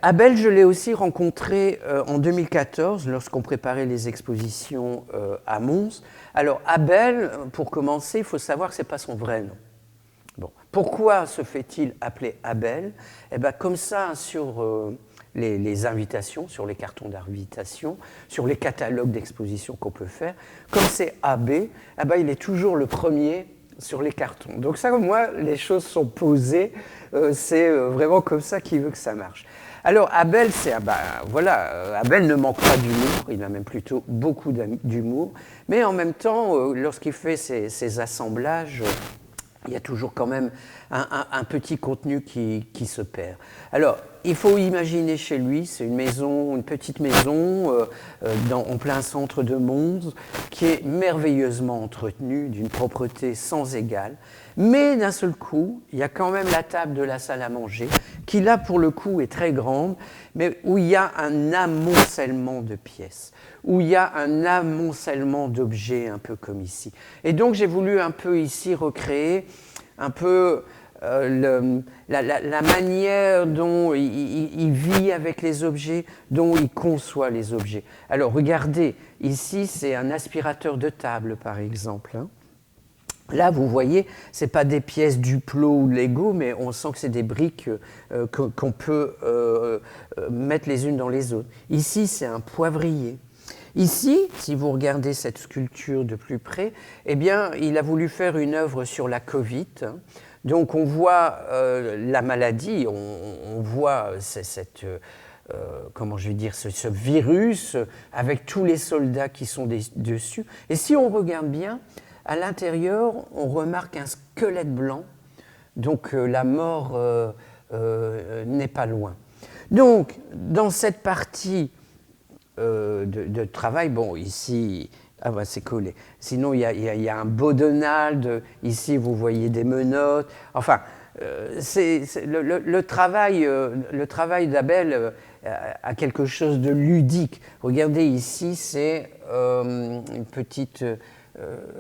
Abel, je l'ai aussi rencontré en 2014 lorsqu'on préparait les expositions à Mons. Alors Abel, pour commencer, il faut savoir que ce n'est pas son vrai nom. Bon. Pourquoi se fait-il appeler Abel? Eh bien, comme ça, sur les invitations, sur les cartons d'invitation, sur les catalogues d'exposition qu'on peut faire, comme c'est AB, eh ben, il est toujours le premier sur les cartons. Donc ça, moi, les choses sont posées, c'est vraiment comme ça qu'il veut que ça marche. Alors Abel, Abel ne manque pas d'humour, il a même plutôt beaucoup d'humour, mais en même temps, lorsqu'il fait ses assemblages, il y a toujours quand même un petit contenu qui se perd. Alors, il faut imaginer chez lui, c'est une petite maison en plein centre de Mons, qui est merveilleusement entretenue, d'une propreté sans égale. Mais d'un seul coup, il y a quand même la table de la salle à manger, qui là, pour le coup, est très grande, mais où il y a un amoncellement de pièces, où il y a un amoncellement d'objets, un peu comme ici. Et donc, j'ai voulu un peu ici recréer un peu la manière dont il vit avec les objets, dont il conçoit les objets. Alors, regardez, ici, c'est un aspirateur de table, par exemple. Là, vous voyez, ce n'est pas des pièces Duplo ou Lego, mais on sent que c'est des briques qu'on peut mettre les unes dans les autres. Ici, c'est un poivrier. Ici, si vous regardez cette sculpture de plus près, eh bien, il a voulu faire une œuvre sur la Covid. Donc, on voit la maladie, on voit ce virus avec tous les soldats qui sont dessus. Et si on regarde bien, à l'intérieur, on remarque un squelette blanc, donc la mort n'est pas loin. Donc, dans cette partie de travail, bon, ici, c'est collé. Sinon, il y a un beau Donald, ici, vous voyez des menottes. Enfin, le travail d'Abel a quelque chose de ludique. Regardez ici, c'est une petite...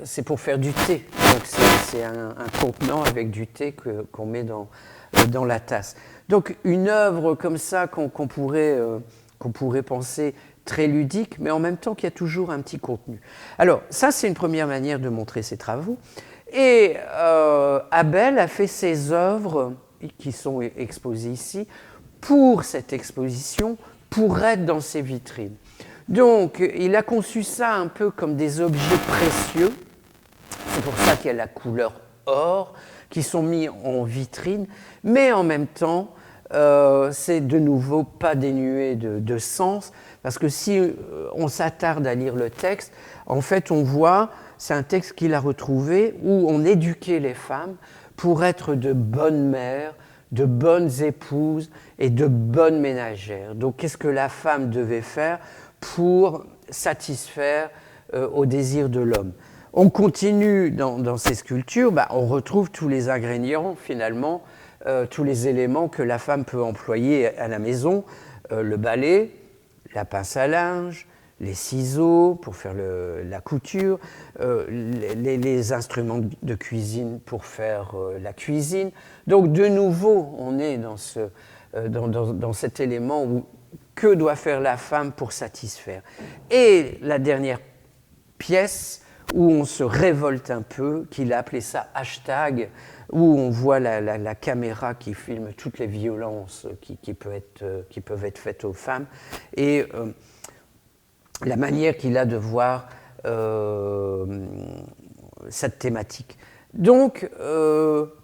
c'est pour faire du thé. Donc c'est un contenant avec du thé qu'on met dans la tasse. Donc une œuvre comme ça qu'on pourrait penser très ludique, mais en même temps qu'il y a toujours un petit contenu. Alors ça, c'est une première manière de montrer ses travaux. Et Abel a fait ses œuvres, qui sont exposées ici, pour cette exposition, pour être dans ses vitrines. Donc, il a conçu ça un peu comme des objets précieux. C'est pour ça qu'il y a la couleur or, qui sont mis en vitrine. Mais en même temps, c'est de nouveau pas dénué de sens. Parce que si on s'attarde à lire le texte, en fait, on voit, c'est un texte qu'il a retrouvé où on éduquait les femmes pour être de bonnes mères, de bonnes épouses et de bonnes ménagères. Donc, qu'est-ce que la femme devait faire pour satisfaire au désir de l'homme? On continue dans ces sculptures, on retrouve tous les ingrédients, finalement, tous les éléments que la femme peut employer à la maison, le balai, la pince à linge, les ciseaux pour faire la couture, les instruments de cuisine pour faire la cuisine. Donc de nouveau, on est dans cet élément où que doit faire la femme pour satisfaire. Et la dernière pièce où on se révolte un peu, qu'il a appelé ça hashtag, où on voit la caméra qui filme toutes les violences qui peuvent être faites aux femmes, et la manière qu'il a de voir cette thématique. Donc,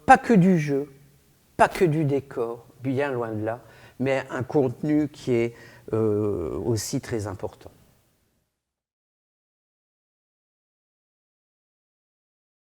pas que du jeu, pas que du décor, bien loin de là, mais un contenu qui est aussi très important.